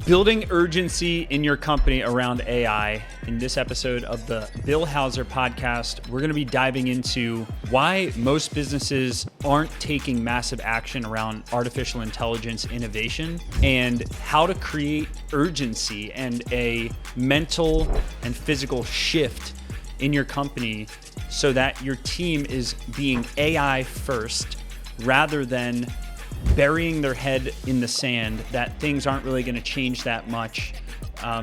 Building urgency in your company around AI. In this episode of the Bill Hauser Podcast, we're going to be diving into why most businesses aren't taking massive action around artificial intelligence innovation and how to create urgency and a mental and physical shift in your company so that your team is being AI first rather than burying their head in the sand that things aren't really going to change that much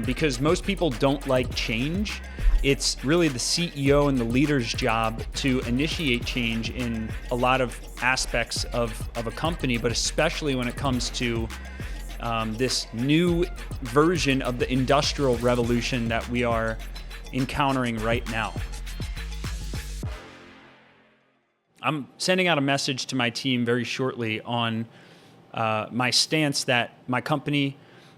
because most people don't like change. It's really the CEO and the leader's job to initiate change in a lot of aspects of a company, but especially when it comes to this new version of the industrial revolution that we are encountering right now. I'm sending out a message to my team very shortly on my stance that my company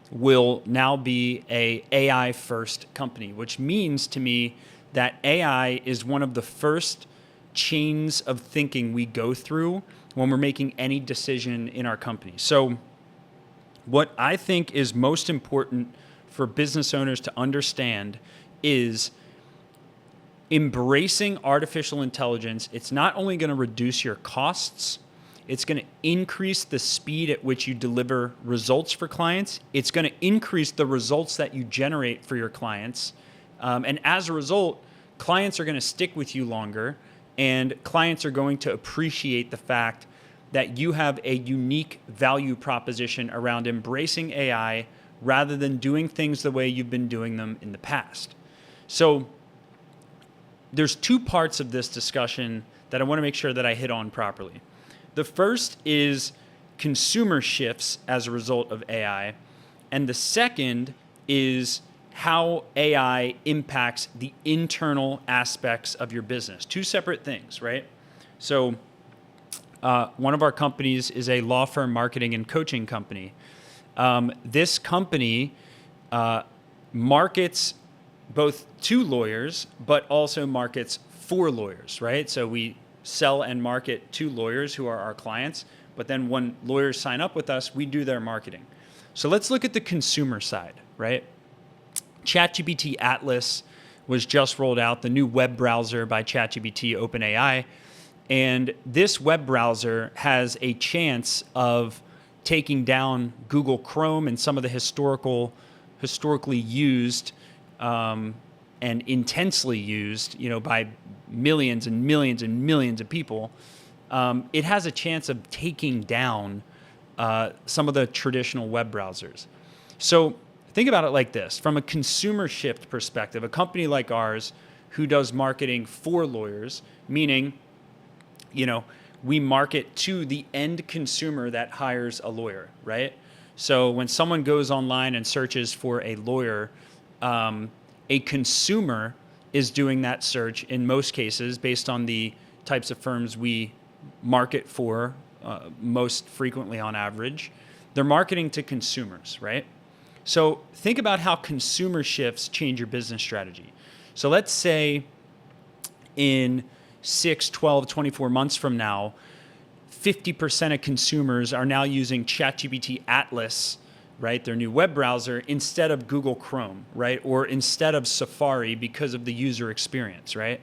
will now be a AI first company, which means to me that AI is one of the first chains of thinking we go through when we're making any decision in our company. So what I think is most important for business owners to understand is embracing artificial intelligence. It's not only going to reduce your costs, it's going to increase the speed at which you deliver results for clients. It's going to increase the results that you generate for your clients. And as a result, clients are going to stick with you longer, and clients are going to appreciate the fact that you have a unique value proposition around embracing AI rather than doing things the way you've been doing them in the past. So there's two parts of this discussion that I want to make sure that I hit on properly. The first is consumer shifts as a result of AI. And the second is how AI impacts the internal aspects of your business. Two separate things, right? So one of our companies is a law firm marketing and coaching company. This company markets both to lawyers, but also markets for lawyers, right? So we sell and market to lawyers who are our clients, but then when lawyers sign up with us, we do their marketing. So let's look at the consumer side, right? ChatGPT Atlas was just rolled out, the new web browser by ChatGPT OpenAI. And this web browser has a chance of taking down Google Chrome and some of the historically used and intensely used, by millions and millions and millions of people. It has a chance of taking down some of the traditional web browsers. So think about it like this. From a consumer shift perspective, a company like ours who does marketing for lawyers, meaning, we market to the end consumer that hires a lawyer, right? So when someone goes online and searches for a lawyer, a consumer is doing that search in most cases based on the types of firms we market for most frequently on average. They're marketing to consumers, right? So think about how consumer shifts change your business strategy. So let's say in 6, 12, 24 months from now, 50% of consumers are now using ChatGPT Atlas, right, their new web browser, instead of Google Chrome, right, or instead of Safari because of the user experience, right?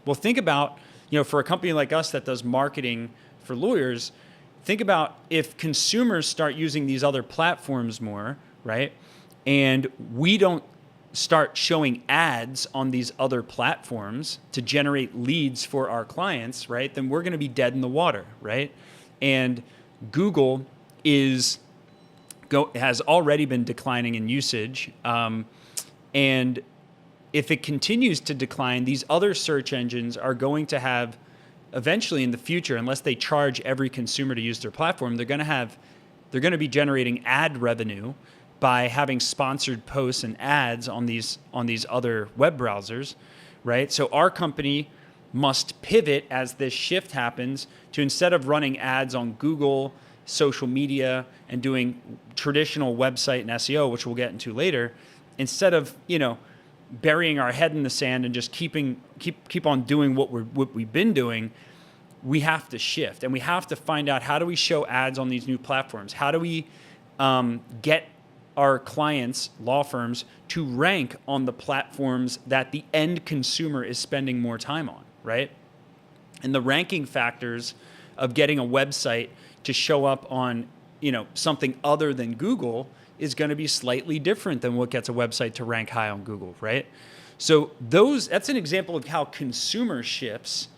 Well, think about, for a company like us that does marketing for lawyers, think about if consumers start using these other platforms more, right, and we don't start showing ads on these other platforms to generate leads for our clients, right, then we're going to be dead in the water, right? And Google has already been declining in usage. And if it continues to decline, these other search engines are going to have eventually in the future, unless they charge every consumer to use their platform, they're going to be generating ad revenue by having sponsored posts and ads on these other web browsers, right? So our company must pivot as this shift happens to, instead of running ads on Google, social media, and doing traditional website and SEO, which we'll get into later, instead of, burying our head in the sand and just keep on doing what we've been doing, we have to shift, and we have to find out, how do we show ads on these new platforms? How do we get our clients, law firms, to rank on the platforms that the end consumer is spending more time on, right? And the ranking factors of getting a website to show up on, something other than Google is going to be slightly different than what gets a website to rank high on Google, right? So that's an example of how consumer shifts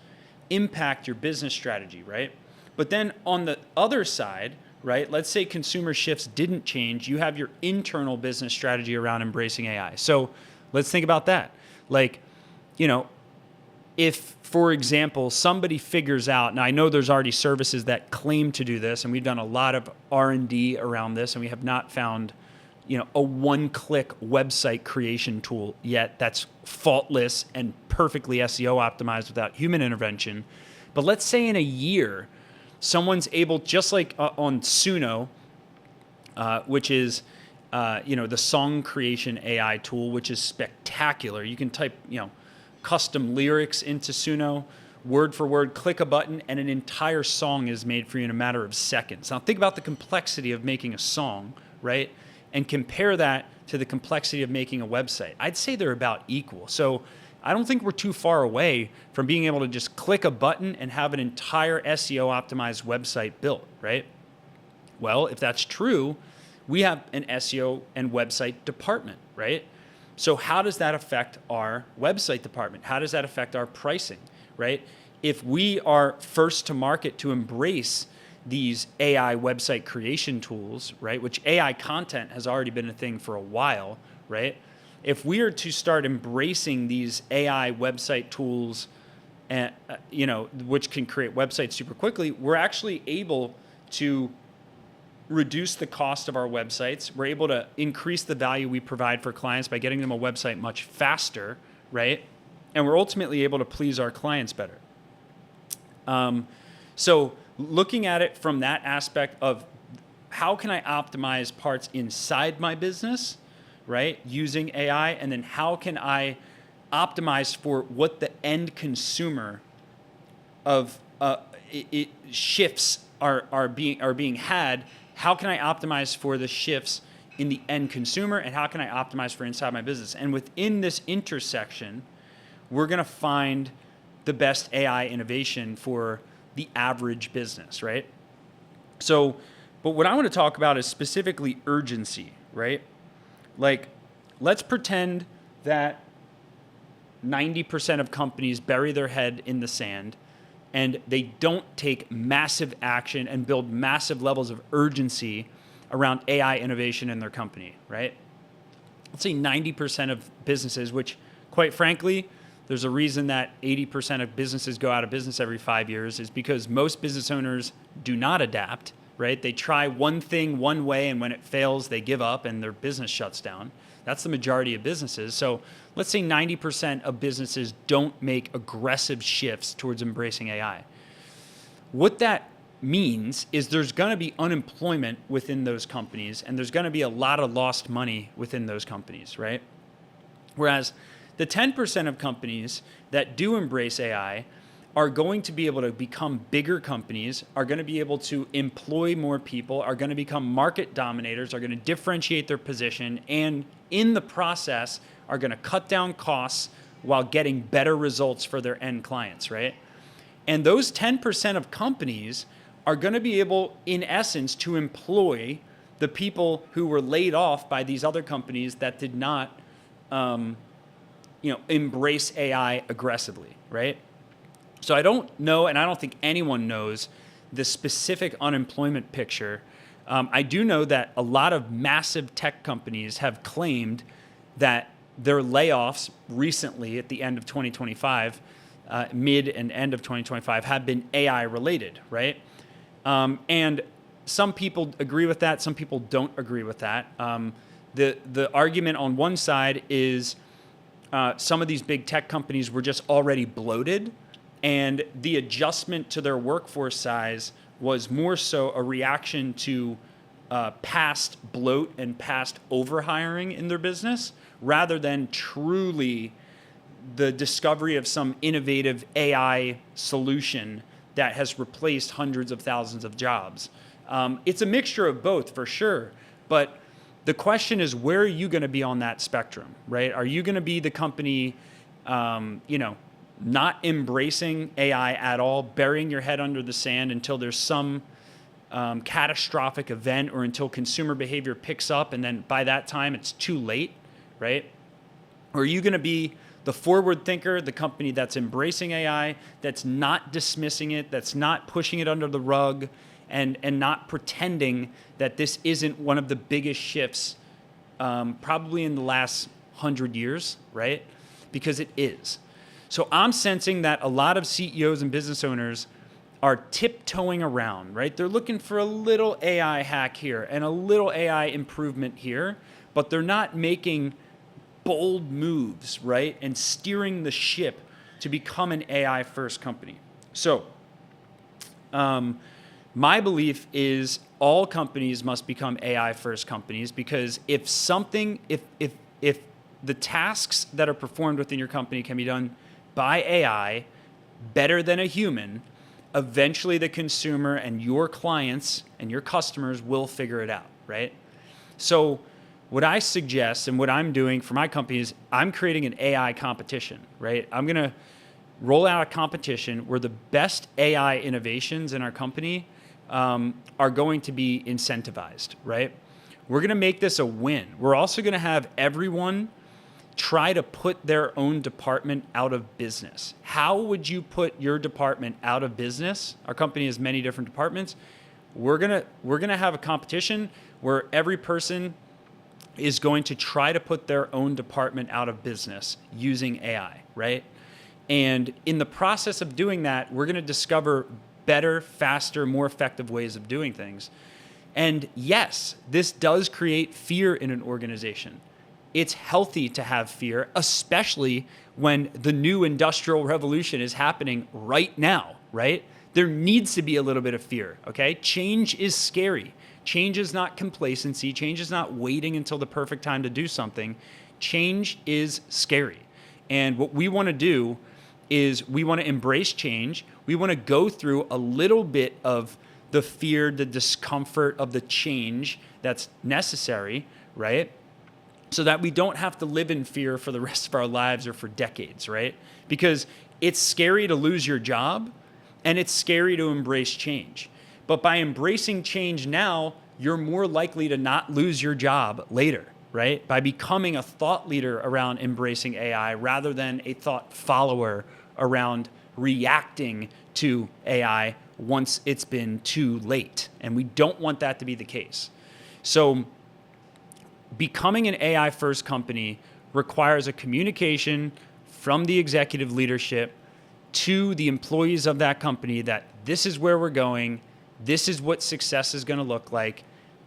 impact your business strategy, right? But then on the other side, right, let's say consumer shifts didn't change. You have your internal business strategy around embracing AI. So let's think about that. Like, if, for example, somebody figures out, now I know there's already services that claim to do this, and we've done a lot of R&D around this, and we have not found, a one-click website creation tool yet that's faultless and perfectly SEO optimized without human intervention. But let's say in a year, someone's able, just like on Suno, which is, the song creation AI tool, which is spectacular. You can type, custom lyrics into Suno, word for word, click a button, and an entire song is made for you in a matter of seconds. Now think about the complexity of making a song, right? And compare that to the complexity of making a website. I'd say they're about equal. So I don't think we're too far away from being able to just click a button and have an entire SEO optimized website built, right? Well, if that's true, we have an SEO and website department, right? So how does that affect our website department? How does that affect our pricing, right? If we are first to market to embrace these AI website creation tools, right, which AI content has already been a thing for a while, right? If we are to start embracing these AI website tools, and which can create websites super quickly, we're actually able to reduce the cost of our websites. We're able to increase the value we provide for clients by getting them a website much faster, right? And we're ultimately able to please our clients better. So looking at it from that aspect of how can I optimize parts inside my business, right, using AI, and then how can I optimize for what the end consumer of shifts are being had. How can I optimize for the shifts in the end consumer, and how can I optimize for inside my business? And within this intersection, we're going to find the best AI innovation for the average business, right? So, but what I want to talk about is specifically urgency, right? Like, let's pretend that 90% of companies bury their head in the sand and they don't take massive action and build massive levels of urgency around AI innovation in their company, right? Let's say 90% of businesses, which quite frankly, there's a reason that 80% of businesses go out of business every 5 years, is because most business owners do not adapt, right? They try one thing one way, and when it fails, they give up and their business shuts down. That's the majority of businesses. So let's say 90% of businesses don't make aggressive shifts towards embracing AI. What that means is there's going to be unemployment within those companies, and there's going to be a lot of lost money within those companies, right? Whereas the 10% of companies that do embrace AI are going to be able to become bigger companies, are going to be able to employ more people, are going to become market dominators, are going to differentiate their position, and in the process are going to cut down costs while getting better results for their end clients, right? And those 10% of companies are going to be able, in essence, to employ the people who were laid off by these other companies that did not embrace AI aggressively, right? So I don't know, and I don't think anyone knows the specific unemployment picture. I do know that a lot of massive tech companies have claimed that their layoffs recently at the end of 2025, mid and end of 2025, have been AI related, right? And some people agree with that, some people don't agree with that. The argument on one side is some of these big tech companies were just already bloated, and the adjustment to their workforce size was more so a reaction to past bloat and past overhiring in their business, rather than truly the discovery of some innovative AI solution that has replaced hundreds of thousands of jobs. It's a mixture of both for sure, but The question is, where are you going to be on that spectrum, right? Are you going to be the company, not embracing AI at all, burying your head under the sand until there's some catastrophic event or until consumer behavior picks up, and then by that time it's too late, right? Or are you going to be the forward thinker, the company that's embracing AI, that's not dismissing it, that's not pushing it under the rug, and not pretending that this isn't one of the biggest shifts probably in the last 100 years, right? Because it is. So I'm sensing that a lot of CEOs and business owners are tiptoeing around, right? They're looking for a little AI hack here and a little AI improvement here, but they're not making bold moves, right? And steering the ship to become an AI first company. So, my belief is all companies must become AI first companies, because if the tasks that are performed within your company can be done by AI better than a human, eventually the consumer and your clients and your customers will figure it out, right? So what I suggest and what I'm doing for my company is I'm creating an AI competition, right? I'm going to roll out a competition where the best AI innovations in our company are going to be incentivized, right? We're going to make this a win. We're also going to have everyone try to put their own department out of business. How would you put your department out of business? Our company has many different departments. We're gonna have a competition where every person is going to try to put their own department out of business using AI, right? And in the process of doing that, we're going to discover better, faster, more effective ways of doing things. And yes, this does create fear in an organization. It's healthy to have fear, especially when the new industrial revolution is happening right now, right? There needs to be a little bit of fear, okay? Change is scary. Change is not complacency. Change is not waiting until the perfect time to do something. Change is scary. And what we want to do is we want to embrace change. We want to go through a little bit of the fear, the discomfort of the change that's necessary, right? So that we don't have to live in fear for the rest of our lives or for decades, right? Because it's scary to lose your job and it's scary to embrace change. But by embracing change now, you're more likely to not lose your job later, right? By becoming a thought leader around embracing AI rather than a thought follower around reacting to AI once it's been too late. And we don't want that to be the case. So becoming an AI first company requires a communication from the executive leadership to the employees of that company that this is where we're going, this is what success is going to look like,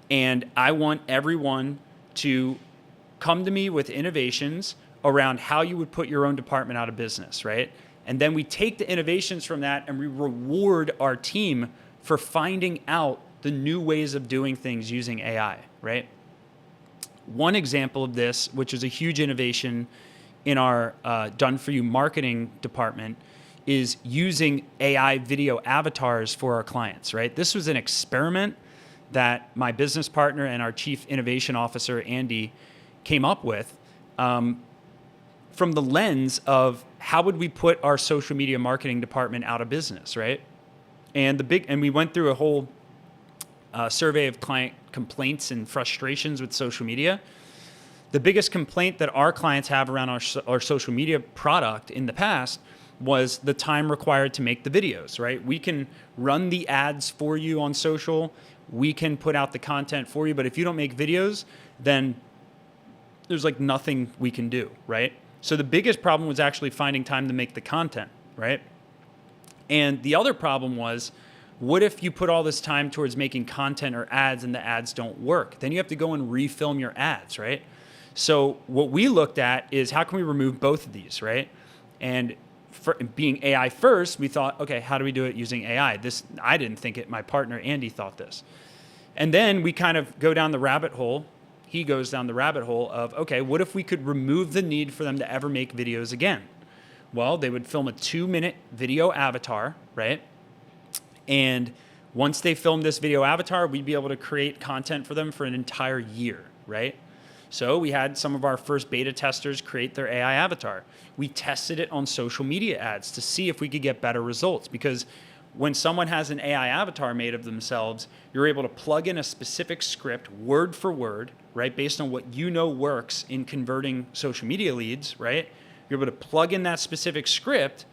and I want everyone to come to me with innovations around how you would put your own department out of business, right? And then we take the innovations from that and we reward our team for finding out the new ways of doing things using AI, right? One example of this, which is a huge innovation in our Done For You marketing department, is using AI video avatars for our clients, right? This was an experiment that my business partner and our chief innovation officer, Andy, came up with from the lens of how would we put our social media marketing department out of business, right? And we went through a whole survey of client complaints and frustrations with social media. The biggest complaint that our clients have around our social media product in the past was the time required to make the videos, right? We can run the ads for you on social. We can put out the content for you. But if you don't make videos, then there's like nothing we can do, right? So the biggest problem was actually finding time to make the content, right? And the other problem was, what if you put all this time towards making content or ads and the ads don't work? Then you have to go and refilm your ads, right? So what we looked at is how can we remove both of these, right? And for being AI first, we thought, okay, how do we do it using AI? I didn't think it. My partner, Andy, thought this. And then we kind of go down the rabbit hole. He goes down the rabbit hole of, okay, what if we could remove the need for them to ever make videos again? Well, they would film a 2-minute video avatar, right? And once they film this video avatar, we'd be able to create content for them for an entire year, right? So we had some of our first beta testers create their AI avatar. We tested it on social media ads to see if we could get better results, because when someone has an AI avatar made of themselves, you're able to plug in a specific script word for word, right? Based on what you know works in converting social media leads, right? You're able to plug in that specific script,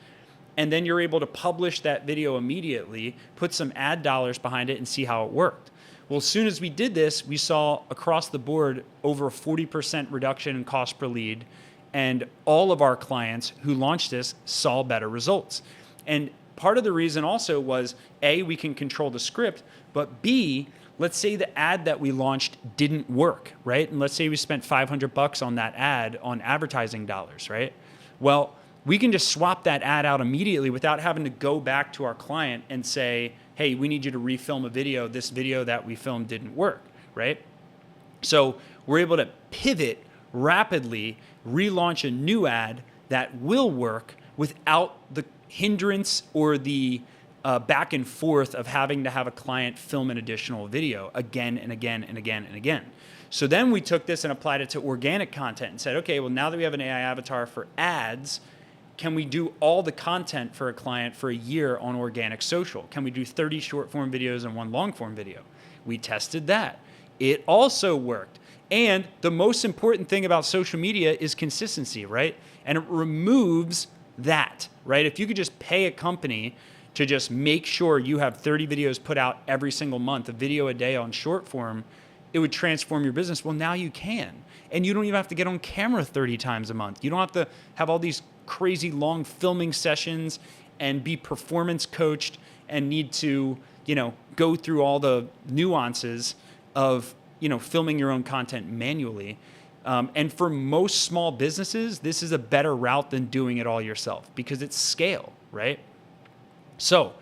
and then you're able to publish that video immediately, put some ad dollars behind it, and see how it worked. Well, as soon as we did this, we saw across the board over a 40% reduction in cost per lead, and all of our clients who launched this saw better results. And part of the reason also was, A, we can control the script, but B, let's say the ad that we launched didn't work, right? And let's say we spent $500 on that ad on advertising dollars, right? Well, we can just swap that ad out immediately without having to go back to our client and say, hey, we need you to refilm a video. This video that we filmed didn't work, right? So we're able to pivot rapidly, relaunch a new ad that will work without the hindrance or the back and forth of having to have a client film an additional video again and again and again and again. So then we took this and applied it to organic content and said, okay, well, now that we have an AI avatar for ads, can we do all the content for a client for a year on organic social? Can we do 30 short form videos and 1 long form video? We tested that. It also worked. And the most important thing about social media is consistency, right? And it removes that, right? If you could just pay a company to just make sure you have 30 videos put out every single month, a video a day on short form, it would transform your business. Well, now you can. And you don't even have to get on camera 30 times a month. You don't have to have all these crazy long filming sessions and be performance coached and need to, go through all the nuances of, filming your own content manually. And for most small businesses, this is a better route than doing it all yourself because it's scale, right? So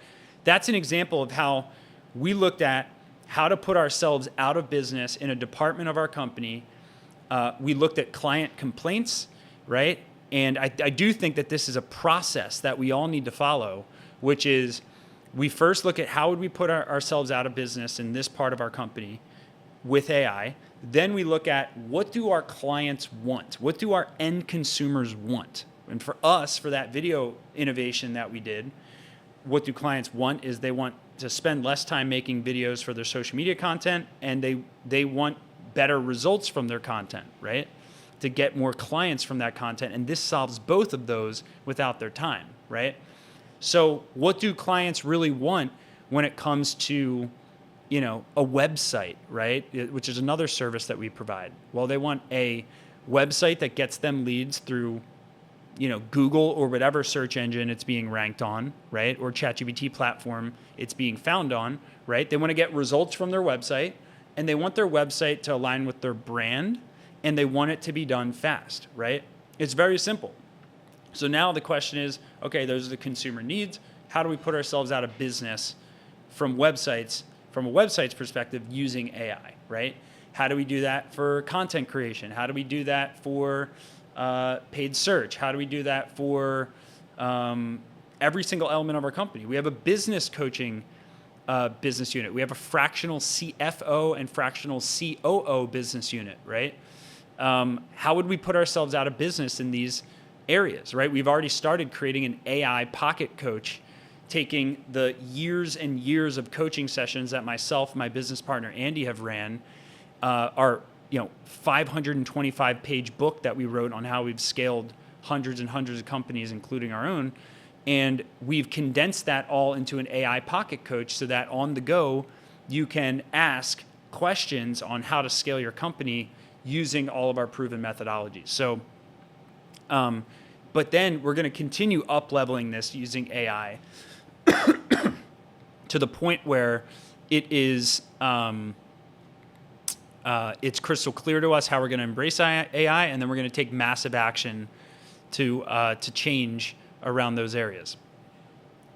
that's an example of how we looked at how to put ourselves out of business in a department of our company. We looked at client complaints, right? And I do think that this is a process that we all need to follow, which is we first look at how would we put ourselves out of business in this part of our company with AI. Then we look at what do our clients want? What do our end consumers want? And for us, for that video innovation that we did, what do clients want is they want to spend less time making videos for their social media content, and they want better results from their content, right? To get more clients from that content. And this solves both of those without their time, right? So what do clients really want when it comes to, a website, right? Which is another service that we provide. Well, they want a website that gets them leads through, Google or whatever search engine it's being ranked on, right? Or ChatGPT platform it's being found on, right? They want to get results from their website, and they want their website to align with their brand, and they want it to be done fast, right? It's very simple. So now the question is, okay, those are the consumer needs. How do we put ourselves out of business from a website's perspective using AI, right? How do we do that for content creation? How do we do that for paid search? How do we do that for every single element of our company? We have a business coaching business unit. We have a fractional CFO and fractional COO business unit, right? How would we put ourselves out of business in these areas, right? We've already started creating an AI pocket coach, taking the years and years of coaching sessions that myself, my business partner Andy have ran, our 525 page book that we wrote on how we've scaled hundreds and hundreds of companies, including our own. And we've condensed that all into an AI pocket coach so that on the go, you can ask questions on how to scale your company using all of our proven methodologies. So, but then we're going to continue up-leveling this using AI to the point where it is, it's crystal clear to us how we're going to embrace AI, and then we're going to take massive action to change around those areas.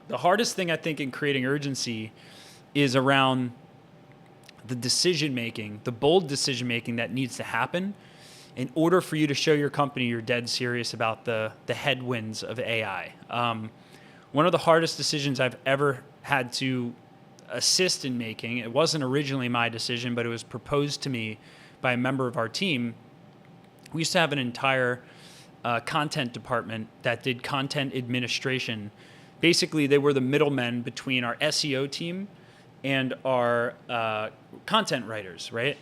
The hardest thing I think in creating urgency is around the decision-making, the bold decision-making that needs to happen in order for you to show your company you're dead serious about the headwinds of AI. One of the hardest decisions I've ever had to assist in making, it wasn't originally my decision, but it was proposed to me by a member of our team. We used to have an entire content department that did content administration. Basically, they were the middlemen between our SEO team and our content writers, right?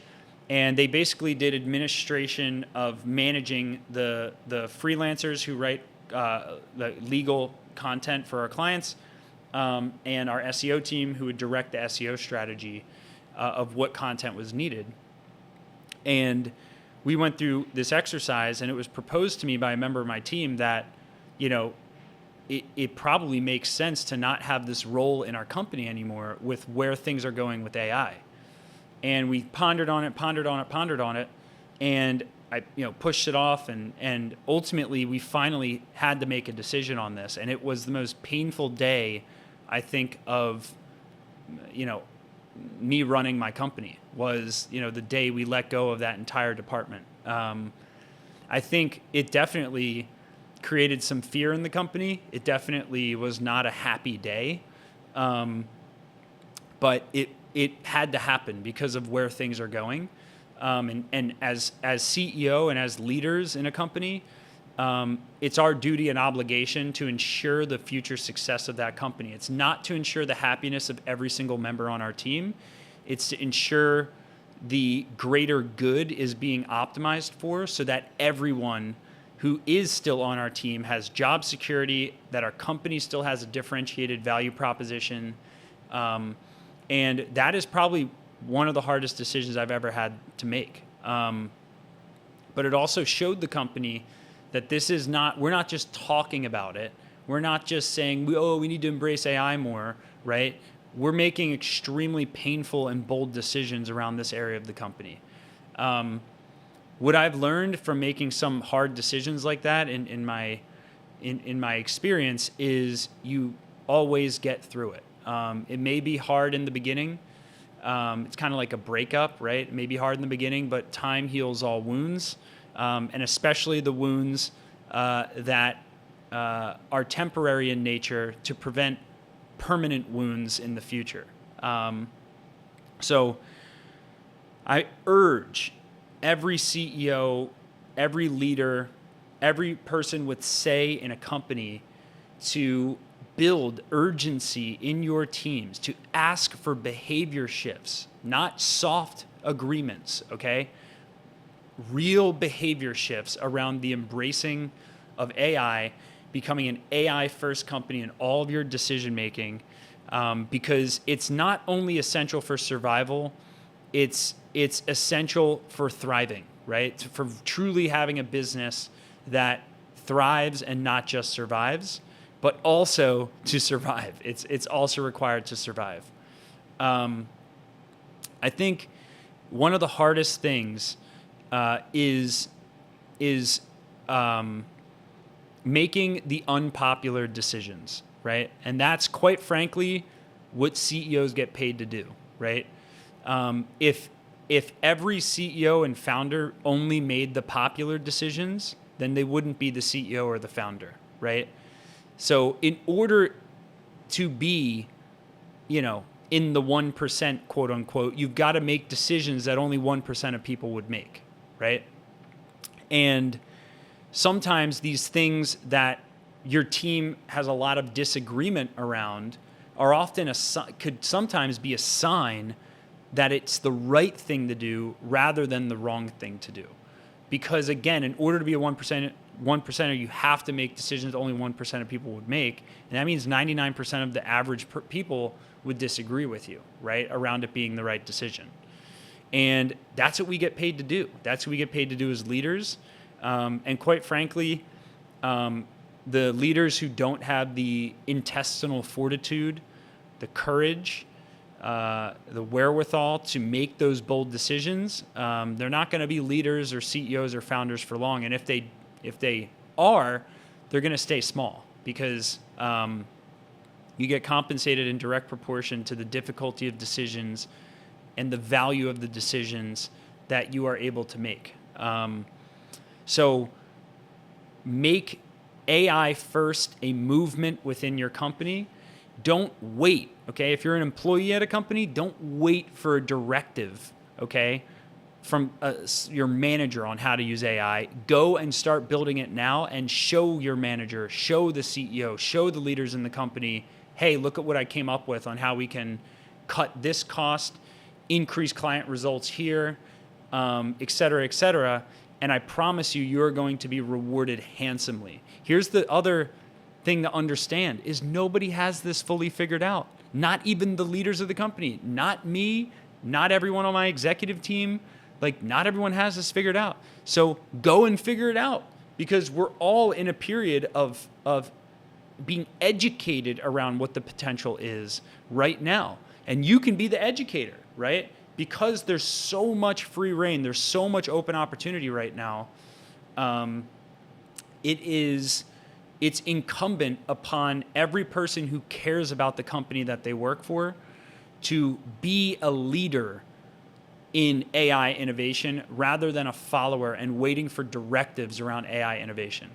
And they basically did administration of managing the freelancers who write the legal content for our clients, and our SEO team who would direct the SEO strategy of what content was needed. And we went through this exercise, and it was proposed to me by a member of my team that, it probably makes sense to not have this role in our company anymore with where things are going with AI. And we pondered on it, and I pushed it off, and ultimately we finally had to make a decision on this. And it was the most painful day, I think, of me running my company, was the day we let go of that entire department. I think it definitely created some fear in the company. It definitely was not a happy day, but it had to happen because of where things are going. And as CEO and as leaders in a company, it's our duty and obligation to ensure the future success of that company. It's not to ensure the happiness of every single member on our team. It's to ensure the greater good is being optimized for, so that everyone who is still on our team has job security, that our company still has a differentiated value proposition. And that is probably one of the hardest decisions I've ever had to make. But it also showed the company that we're not just talking about it. We're not just saying, we need to embrace AI more, right? We're making extremely painful and bold decisions around this area of the company. What I've learned from making some hard decisions like that in my experience is you always get through it. It may be hard in the beginning. It's kind of like a breakup, right? It may be hard in the beginning, but time heals all wounds, and especially the wounds that are temporary in nature, to prevent permanent wounds in the future. So I urge every CEO, every leader, every person with say in a company to build urgency in your teams, to ask for behavior shifts, not soft agreements, okay? Real behavior shifts around the embracing of AI, becoming an AI-first company in all of your decision-making, because it's not only essential for survival, it's essential for thriving, right? For truly having a business that thrives and not just survives, but also to survive. It's also required to survive. I think one of the hardest things is making the unpopular decisions, right? And that's, quite frankly, what CEOs get paid to do, right? If every CEO and founder only made the popular decisions, then they wouldn't be the CEO or the founder, right? So in order to be, in the 1%, quote unquote, you've got to make decisions that only 1% of people would make, right? And sometimes these things that your team has a lot of disagreement around are often could sometimes be a sign that it's the right thing to do rather than the wrong thing to do. Because again, in order to be a 1%er, you have to make decisions only 1% of people would make. And that means 99% of the average people would disagree with you, right? Around it being the right decision. And that's what we get paid to do. That's what we get paid to do as leaders. And quite frankly, the leaders who don't have the intestinal fortitude, the courage, the wherewithal to make those bold decisions, they're not going to be leaders or CEOs or founders for long. And if they are, they're going to stay small, because you get compensated in direct proportion to the difficulty of decisions and the value of the decisions that you are able to make. So make AI first a movement within your company. Don't wait, okay? If you're an employee at a company, don't wait for a directive, okay? from your manager on how to use AI. Go and start building it now and show your manager, show the CEO, show the leaders in the company, hey, look at what I came up with on how we can cut this cost, increase client results here, et cetera, et cetera. And I promise you, you're going to be rewarded handsomely. Here's the other thing to understand is nobody has this fully figured out. Not even the leaders of the company, not me, not everyone on my executive team. Like, not everyone has this figured out. So go and figure it out, because we're all in a period of being educated around what the potential is right now. And you can be the educator, right? Because there's so much free reign, there's so much open opportunity right now. It's incumbent upon every person who cares about the company that they work for to be a leader in AI innovation rather than a follower and waiting for directives around AI innovation.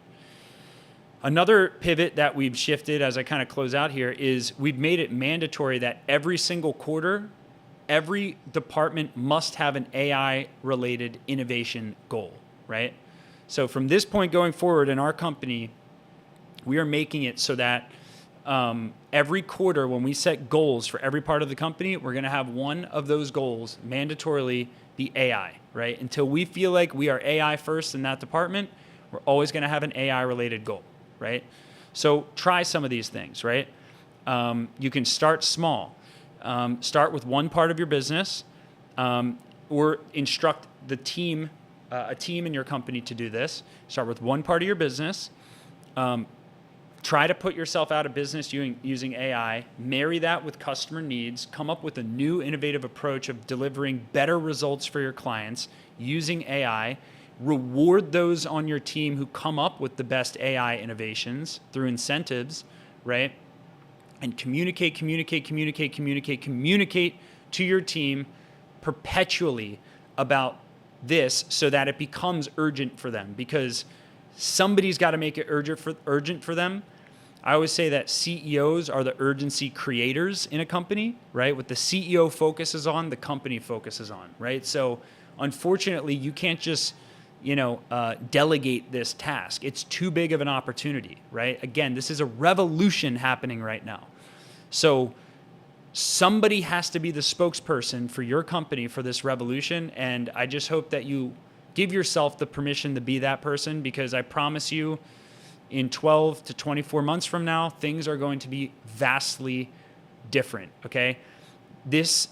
Another pivot that we've shifted as I kind of close out here is we've made it mandatory that every single quarter, every department must have an AI-related innovation goal, right? So from this point going forward in our company, we are making it so that every quarter when we set goals for every part of the company, we're going to have one of those goals mandatorily be AI, right? Until we feel like we are AI first in that department, we're always going to have an AI-related goal, right? So try some of these things, right? You can start small. Start with one part of your business, or instruct the team, a team in your company to do this. Start with one part of your business. Try to put yourself out of business using AI, marry that with customer needs, come up with a new innovative approach of delivering better results for your clients using AI, reward those on your team who come up with the best AI innovations through incentives, right? And communicate to your team perpetually about this so that it becomes urgent for them, because somebody's got to make it urgent for them. I always say that CEOs are the urgency creators in a company, right? What the CEO focuses on, the company focuses on, right? So unfortunately, you can't just, delegate this task. It's too big of an opportunity, right? Again, this is a revolution happening right now. So somebody has to be the spokesperson for your company for this revolution. And I just hope that you give yourself the permission to be that person, because I promise you, in 12 to 24 months from now, things are going to be vastly different, okay? This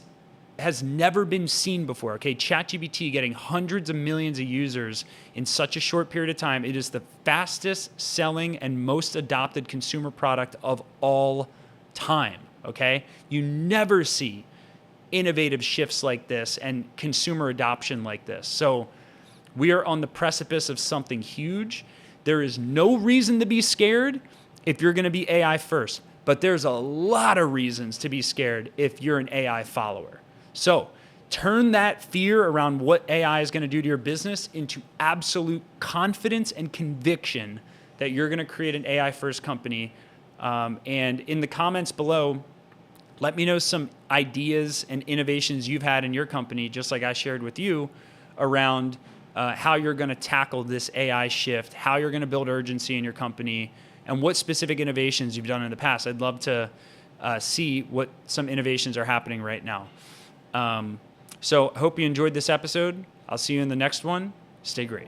has never been seen before, okay? ChatGPT getting hundreds of millions of users in such a short period of time. It is the fastest selling and most adopted consumer product of all time, okay? You never see innovative shifts like this and consumer adoption like this. So we are on the precipice of something huge. There is no reason to be scared if you're going to be AI first, but there's a lot of reasons to be scared if you're an AI follower. So turn that fear around what AI is going to do to your business into absolute confidence and conviction that you're going to create an AI first company. And in the comments below, let me know some ideas and innovations you've had in your company, just like I shared with you, around how you're going to tackle this AI shift, how you're going to build urgency in your company, and what specific innovations you've done in the past. I'd love to see what some innovations are happening right now. So I hope you enjoyed this episode. I'll see you in the next one. Stay great.